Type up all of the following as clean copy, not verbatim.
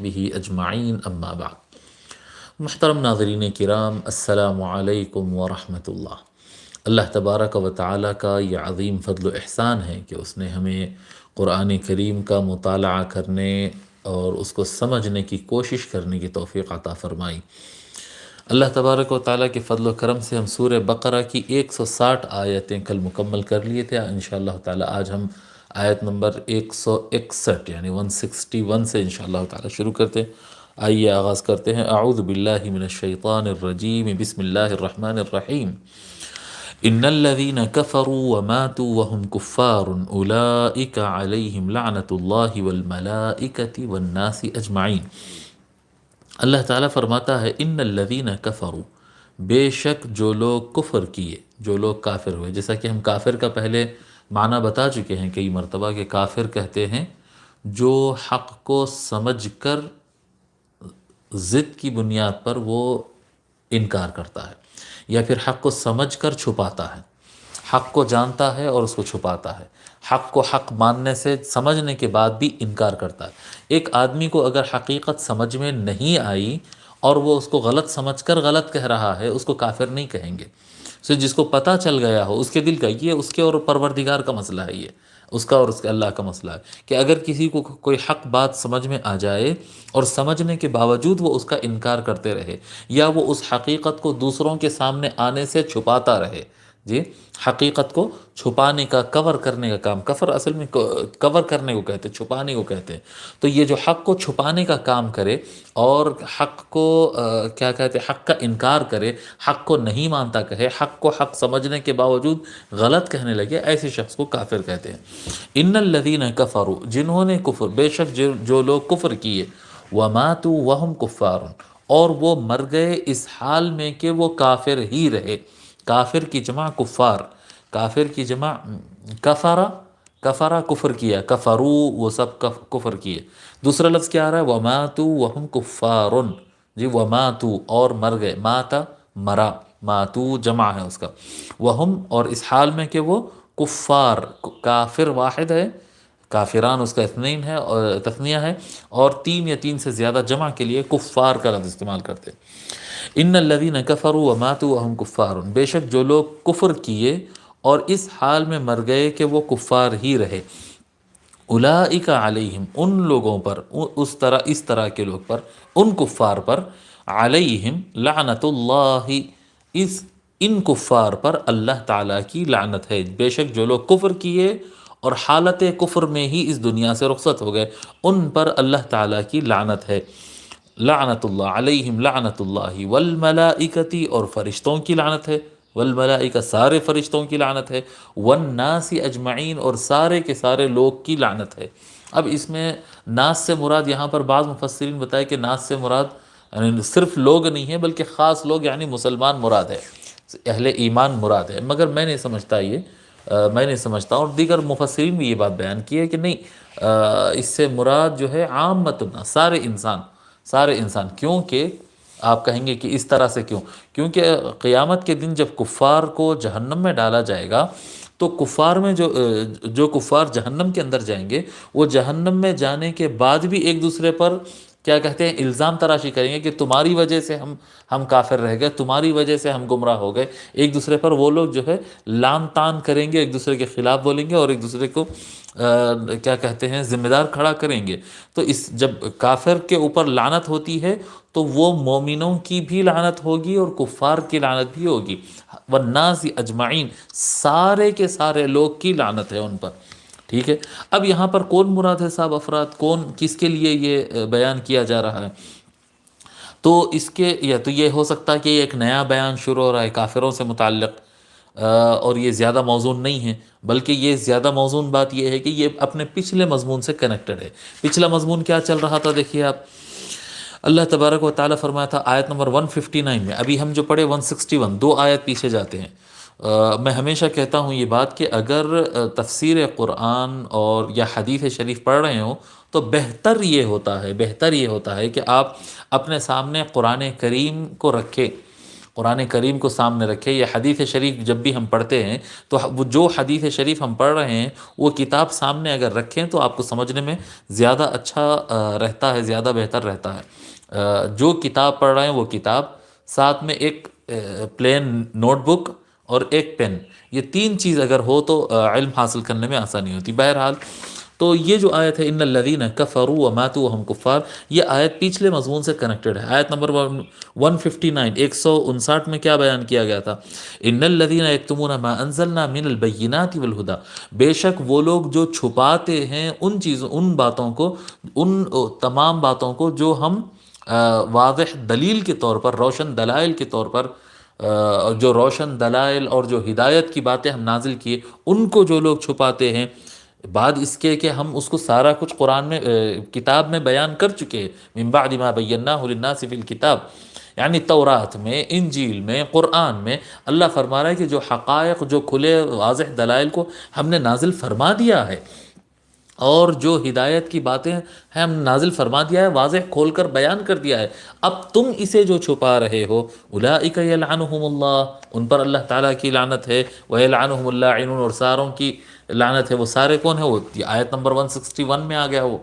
وصحبہ اجمعین اما بعد۔ محترم ناظرین کرام، السلام علیکم ورحمۃ اللہ۔ اللہ تبارک و تعالیٰ کا یہ عظیم فضل و احسان ہے کہ اس نے ہمیں قرآن کریم کا مطالعہ کرنے اور اس کو سمجھنے کی کوشش کرنے کی توفیق عطا فرمائی۔ اللہ تبارک و تعالیٰ کے فضل و کرم سے ہم سورہ بقرہ کی 160 آیتیں کل مکمل کر لیے تھے۔ انشاءاللہ تعالیٰ آج ہم آیت نمبر 161 یعنی 161 سے انشاءاللہ تعالیٰ شروع کرتے ہیں۔ آئیے آغاز کرتے ہیں۔ اعوذ باللہ من الشیطان الرجیم، بسم اللہ الرحمن الرحیم۔ ان الذین کفروا وماتوا وهم کفار اولئک علیہم لعنۃ اللہ والملائکۃ والناس اجمعین۔ اللہ تعالیٰ فرماتا ہے ان الذین کفروا، بے شک جو لوگ کفر کیے، جو لوگ کافر ہوئے۔ جیسا کہ ہم کافر کا پہلے معنی بتا چکے ہیں کئی مرتبہ کہ کافر کہتے ہیں جو حق کو سمجھ کر ضد کی بنیاد پر وہ انکار کرتا ہے، یا پھر حق کو سمجھ کر چھپاتا ہے، حق کو جانتا ہے اور اس کو چھپاتا ہے، حق کو حق ماننے سے سمجھنے کے بعد بھی انکار کرتا ہے۔ ایک آدمی کو اگر حقیقت سمجھ میں نہیں آئی اور وہ اس کو غلط سمجھ کر غلط کہہ رہا ہے، اس کو کافر نہیں کہیں گے۔ جس کو پتہ چل گیا ہو اس کے دل کا، یہ اس کے اور پروردگار کا مسئلہ ہے، یہ اس کا اور اس کے اللہ کا مسئلہ ہے کہ اگر کسی کو کوئی حق بات سمجھ میں آ جائے اور سمجھنے کے باوجود وہ اس کا انکار کرتے رہے، یا وہ اس حقیقت کو دوسروں کے سامنے آنے سے چھپاتا رہے، جی حقیقت کو چھپانے کا، کور کرنے کا کام، کفر اصل میں کور کرنے کو کہتے ہیں، چھپانے کو کہتے ہیں۔ تو یہ جو حق کو چھپانے کا کام کرے اور حق کو کیا کہتے ہیں، حق کا انکار کرے، حق کو نہیں مانتا کہے، حق کو حق سمجھنے کے باوجود غلط کہنے لگے، ایسے شخص کو کافر کہتے ہیں۔ ان الذین کفروا، جنہوں نے کفر، بے شک جو لوگ کفر کیے، وماتوا وهم کفار، اور وہ مر گئے اس حال میں کہ وہ کافر ہی رہے۔ کافر کی جمع کفار، کافر کی جمع کفرا، کفرا کفر کیا، کفرو وہ سب کفر کیے۔ دوسرا لفظ کیا آ رہا ہے، وماتوا وهم کفار، جی وماتوا اور مر گئے، ماتا مرا، ماتو جمع ہے اس کا، وہم اور اس حال میں کہ وہ کفار، کافر واحد ہے، کافران اس کا اثنین ہے اور تثنیہ ہے، اور تین یا تین سے زیادہ جمع کے لیے کفار کا لفظ استعمال کرتے ہیں۔ ان الذین کفروا وماتوا وهم کفار، بے شک جو لوگ کفر کیے اور اس حال میں مر گئے کہ وہ کفار ہی رہے، اولئک علیہم، ان لوگوں پر، اس طرح کے لوگ پر، ان کفار پر، علیہم لعنت اللہ، ان کفار پر اللہ تعالیٰ کی لعنت ہے۔ بے شک جو لوگ کفر کیے اور حالت کفر میں ہی اس دنیا سے رخصت ہو گئے، ان پر اللہ تعالیٰ کی لعنت ہے۔ لعنت اللہ علیہم لعنت اللہ والملائکۃ، اور فرشتوں کی لعنت ہے، والملائکہ سارے فرشتوں کی لعنت ہے، والناس اجمعین، اور سارے کے سارے لوگ کی لعنت ہے۔ اب اس میں ناس سے مراد، یہاں پر بعض مفسرین بتائے کہ ناس سے مراد یعنی صرف لوگ نہیں ہے بلکہ خاص لوگ یعنی مسلمان مراد ہے، اہل ایمان مراد ہے، مگر میں نہیں سمجھتا میں نہیں سمجھتا، اور دیگر مفسرین بھی یہ بات بیان کی ہے کہ نہیں، اس سے مراد جو ہے عامۃ الناس، سارے انسان۔ کیونکہ آپ کہیں گے کہ اس طرح سے کیوں؟ کیونکہ قیامت کے دن جب کفار کو جہنم میں ڈالا جائے گا تو کفار میں جو کفار جہنم کے اندر جائیں گے، وہ جہنم میں جانے کے بعد بھی ایک دوسرے پر کیا کہتے ہیں، الزام تراشی کریں گے کہ تمہاری وجہ سے ہم کافر رہ گئے، تمہاری وجہ سے ہم گمراہ ہو گئے۔ ایک دوسرے پر وہ لوگ جو ہے لان تان کریں گے، ایک دوسرے کے خلاف بولیں گے اور ایک دوسرے کو کیا کہتے ہیں ذمہ دار کھڑا کریں گے۔ تو جب کافر کے اوپر لعنت ہوتی ہے تو وہ مومنوں کی بھی لعنت ہوگی اور کفار کی لعنت بھی ہوگی، والناس اجمعین، سارے کے سارے لوگ کی لعنت ہے ان پر۔ ٹھیک ہے، اب یہاں پر کون مراد ہے صاحب، افراد کون، کس کے لیے یہ بیان کیا جا رہا ہے؟ تو اس کے یا تو یہ ہو سکتا ہے کہ یہ ایک نیا بیان شروع ہو رہا ہے کافروں سے متعلق، اور یہ زیادہ موزون نہیں ہے، بلکہ یہ زیادہ موزون بات یہ ہے کہ یہ اپنے پچھلے مضمون سے کنیکٹڈ ہے۔ پچھلا مضمون کیا چل رہا تھا دیکھیے آپ، اللہ تبارک و تعالیٰ فرمایا تھا آیت نمبر 159 میں، ابھی ہم جو پڑھے 161، 2 آیت پیچھے جاتے ہیں۔ میں ہمیشہ کہتا ہوں یہ بات کہ اگر تفسیر قرآن اور یا حدیث شریف پڑھ رہے ہوں تو بہتر یہ ہوتا ہے کہ آپ اپنے سامنے قرآن کریم کو رکھیں، قرآن کریم کو سامنے رکھے. یہ حدیث شریف جب بھی ہم پڑھتے ہیں تو وہ جو حدیث شریف ہم پڑھ رہے ہیں وہ کتاب سامنے اگر رکھیں تو آپ کو سمجھنے میں زیادہ اچھا رہتا ہے، زیادہ بہتر رہتا ہے. جو کتاب پڑھ رہے ہیں وہ کتاب، ساتھ میں ایک پلین نوٹ بک اور ایک پین، یہ تین چیز اگر ہو تو علم حاصل کرنے میں آسانی ہوتی. بہرحال تو یہ جو آیت ہے ان الذین کفروا وماتوا وهم کفار، یہ آیت پچھلے مضمون سے کنیکٹڈ ہے. آیت نمبر 159 159 میں کیا بیان کیا گیا تھا؟ ان الذین یکتمون ما انزلنا من البینات والہدی، بے شک وہ لوگ جو چھپاتے ہیں ان چیزوں، ان باتوں کو، ان تمام باتوں کو جو ہم واضح دلیل کے طور پر، روشن دلائل کے طور پر، جو روشن دلائل اور جو ہدایت کی باتیں ہم نازل کیے ان کو جو لوگ چھپاتے ہیں، بعد اس کے کہ ہم اس کو سارا کچھ قرآن میں کتاب میں بیان کر چکے ہیں. من بعد ما بیناہ للناس فی الکتاب، یعنی تورات میں، انجیل میں، قرآن میں اللہ فرما رہا ہے کہ جو حقائق، جو کھلے واضح دلائل کو ہم نے نازل فرما دیا ہے، اور جو ہدایت کی باتیں ہیں ہم نازل فرما دیا ہے، واضح کھول کر بیان کر دیا ہے. اب تم اسے جو چھپا رہے ہو، اولئک یلعنہم اللہ، ان پر اللہ تعالیٰ کی لعنت ہے، ویلعنہم اللاعنون، اور ساروں کی لعنت ہے. وہ سارے کون ہیں؟ وہ آیت نمبر 161 میں آ گیا وہ.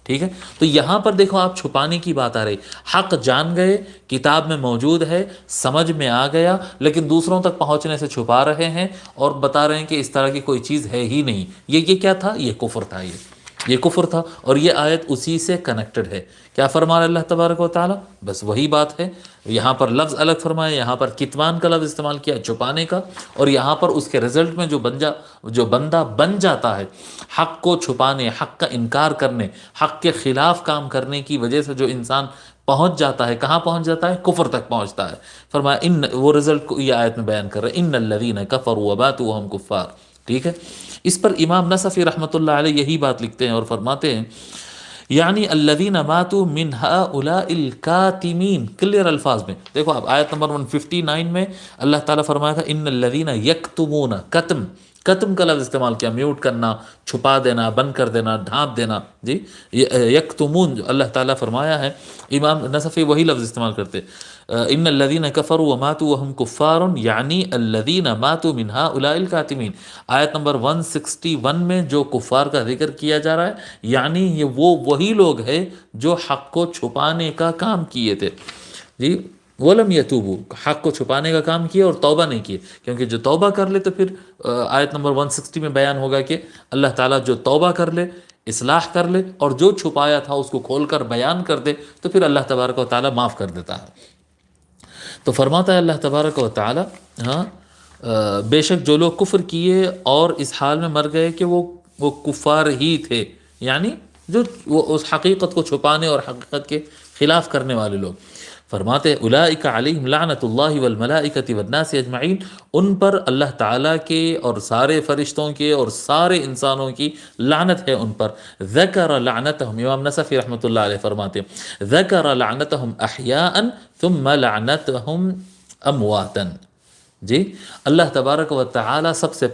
ٹھیک ہے، تو یہاں پر دیکھو آپ چھپانے کی بات آ رہی. حق جان گئے، کتاب میں موجود ہے، سمجھ میں آ گیا، لیکن دوسروں تک پہنچنے سے چھپا رہے ہیں اور بتا رہے ہیں کہ اس طرح کی کوئی چیز ہے ہی نہیں. یہ کیا تھا؟ یہ کفر تھا. یہ کفر تھا، اور یہ آیت اسی سے کنیکٹڈ ہے. کیا فرما رہا اللہ تبارک و تعالیٰ؟ بس وہی بات ہے. یہاں پر لفظ الگ فرمایا، یہاں پر کتمان کا لفظ استعمال کیا، چھپانے کا، اور یہاں پر اس کے رزلٹ میں جو بندہ بن جاتا ہے حق کو چھپانے، حق کا انکار کرنے، حق کے خلاف کام کرنے کی وجہ سے جو انسان پہنچ جاتا ہے، کہاں پہنچ جاتا ہے؟ کفر تک پہنچتا ہے. فرمایا وہ رزلٹ کو یہ آیت میں بیان کر رہے ہیں، ان الذین کفروا وماتوا وهم کفار. ٹھیک ہے، اس پر امام نصفی رحمۃ اللہ علیہ یہی بات لکھتے ہیں اور فرماتے ہیں یعنی الذین ماتوا من ہؤلاء الکاتمین، کلیئر الفاظ میں. دیکھو آپ آیت نمبر 159 میں اللہ تعالیٰ فرمایا تھا ان الذین یکتمون، قتم کا لفظ استعمال کیا، میوٹ کرنا، چھپا دینا، بند کر دینا، ڈھانپ دینا. جی، یکتمون جو اللہ تعالیٰ فرمایا ہے، امام نصفی وہی لفظ استعمال کرتے. ان الذین کفروا وماتوا وهم کفار، یعنی الذین ماتوا من ہؤلاء الکاتمین. آیت نمبر 161 میں جو کفار کا ذکر کیا جا رہا ہے، یعنی یہ وہی لوگ ہیں جو حق کو چھپانے کا کام کیے تھے. جی، وَلَمْ يَتُوبُوا، حق کو چھپانے کا کام کیا اور توبہ نہیں کیے. کیونکہ جو توبہ کر لے تو پھر آیت نمبر 160 میں بیان ہوگا کہ اللہ تعالیٰ جو توبہ کر لے، اصلاح کر لے، اور جو چھپایا تھا اس کو کھول کر بیان کر دے تو پھر اللہ تبارک و تعالیٰ معاف کر دیتا ہے. تو فرماتا ہے اللہ تبارک و تعالیٰ، ہاں بے شک جو لوگ کفر کیے اور اس حال میں مر گئے کہ وہ کفار ہی تھے، یعنی جو وہ اس حقیقت کو چھپانے اور حقیقت کے خلاف کرنے والے لوگ. فرماتے ہیں اولئک علیہم لعنت اللہ والملائکۃ والناس اجمعین، ان پر اللہ تعالیٰ کے اور سارے فرشتوں کے اور سارے انسانوں کی لعنت ہے ان پر. ذکر لعنتہم، امام نصفی رحمۃ اللہ علیہ فرماتے ہیں ذکر لعنتہم احیاء ثم لعنتہم امواتا. جی، اللہ تبارک و تعالیٰ سب سے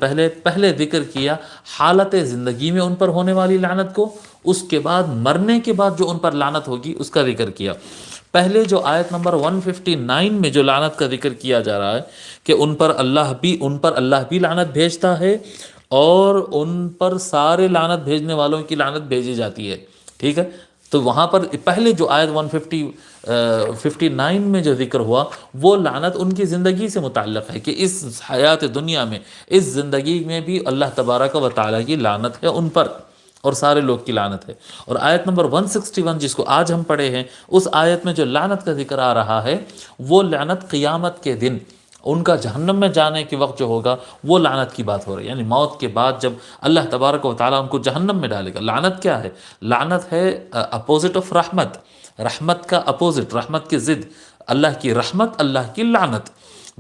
پہلے ذکر کیا حالت زندگی میں ان پر ہونے والی لعنت کو، اس کے بعد مرنے کے بعد جو ان پر لعنت ہوگی اس کا ذکر کیا. پہلے جو آیت نمبر 159 میں جو لعنت کا ذکر کیا جا رہا ہے کہ ان پر اللہ بھی لعنت بھیجتا ہے اور ان پر سارے لعنت بھیجنے والوں کی لعنت بھیجی جاتی ہے. ٹھیک ہے، تو وہاں پر پہلے جو آیت 159 میں جو ذکر ہوا وہ لعنت ان کی زندگی سے متعلق ہے کہ اس حیات دنیا میں، اس زندگی میں بھی اللہ تبارک و تعالیٰ کی لعنت ہے ان پر اور سارے لوگ کی لعنت ہے. اور آیت نمبر 161 جس کو آج ہم پڑھے ہیں، اس آیت میں جو لعنت کا ذکر آ رہا ہے وہ لعنت قیامت کے دن ان کا جہنم میں جانے کے وقت جو ہوگا وہ لعنت کی بات ہو رہی ہے. یعنی موت کے بعد جب اللہ تبارک و تعالیٰ ان کو جہنم میں ڈالے گا. لعنت کیا ہے؟ لعنت ہے اپوزٹ آف رحمت، رحمت کا اپوزٹ، رحمت کی ضد. اللہ کی رحمت، اللہ کی لعنت.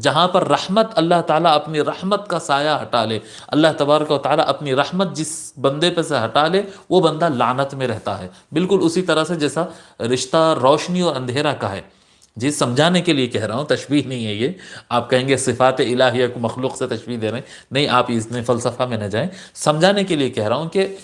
جہاں پر رحمت، اللہ تعالیٰ اپنی رحمت کا سایہ ہٹا لے، اللہ تبارک و تعالیٰ اپنی رحمت جس بندے پہ سے ہٹا لے وہ بندہ لعنت میں رہتا ہے. بالکل اسی طرح سے جیسا رشتہ روشنی اور اندھیرا کا ہے. جی، سمجھانے کے لیے کہہ رہا ہوں، تشبیہ نہیں ہے یہ. آپ کہیں گے صفات الہیہ کو مخلوق سے تشبیہ دے رہے ہیں، نہیں، آپ اس میں فلسفہ میں نہ جائیں. سمجھانے کے لیے کہہ رہا ہوں کہ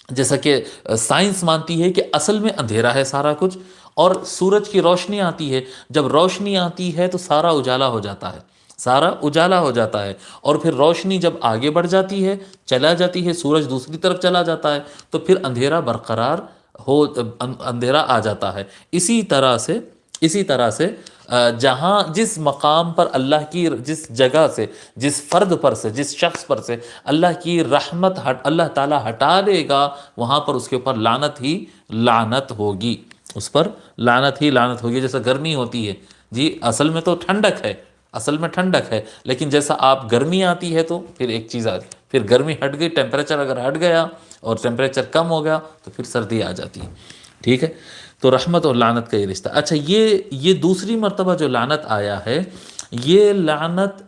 جیسا کہ سائنس مانتی ہے کہ اصل میں اندھیرا ہے سارا کچھ، اور سورج کی روشنی آتی ہے، جب روشنی آتی ہے تو سارا اجالا ہو جاتا ہے، سارا اجالا ہو جاتا ہے، اور پھر روشنی جب آگے بڑھ جاتی ہے، چلا جاتی ہے، سورج دوسری طرف چلا جاتا ہے، تو پھر اندھیرا برقرار ہو، اندھیرا آ جاتا ہے۔ اسی طرح سے جہاں جس مقام پر اللہ کی، جس جگہ سے، جس فرد پر سے، جس شخص پر سے اللہ کی رحمت اللہ تعالی ہٹا دے گا، وہاں پر اس کے اوپر لعنت ہی لعنت ہوگی، اس پر لعنت ہی لعنت ہوگی۔ جیسا گرمی ہوتی ہے، جی اصل میں تو ٹھنڈک ہے، اصل میں ٹھنڈک ہے، لیکن جیسا آپ گرمی آتی ہے تو پھر ایک چیز آتی، پھر گرمی ہٹ گئی، ٹیمپریچر اگر ہٹ گیا اور ٹیمپریچر کم ہو گیا تو پھر سردی آ جاتی ہے، ٹھیک ہے۔ تو رحمت اور لعنت کا یہ رشتہ۔ اچھا، یہ دوسری مرتبہ جو لعنت آیا ہے، یہ لعنت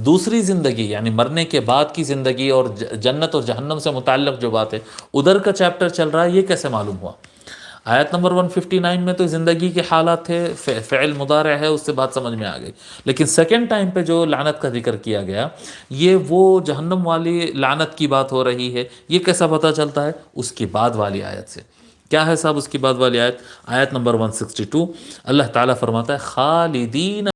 دوسری زندگی یعنی مرنے کے بعد کی زندگی اور جنت اور جہنم سے متعلق جو بات ہے، ادھر کا چیپٹر چل رہا ہے، یہ کیسے معلوم ہوا؟ آیت نمبر 159 میں تو زندگی کے حالات تھے، فعل مضارع ہے، اس سے بات سمجھ میں آ گئی، لیکن سیکنڈ ٹائم پہ جو لعنت کا ذکر کیا گیا، یہ وہ جہنم والی لعنت کی بات ہو رہی ہے، یہ کیسا پتہ چلتا ہے؟ اس کی بعد والی آیت سے۔ کیا ہے صاحب اس کی بعد والی آیت؟ آیت نمبر 162، اللہ تعالیٰ فرماتا ہے خالدین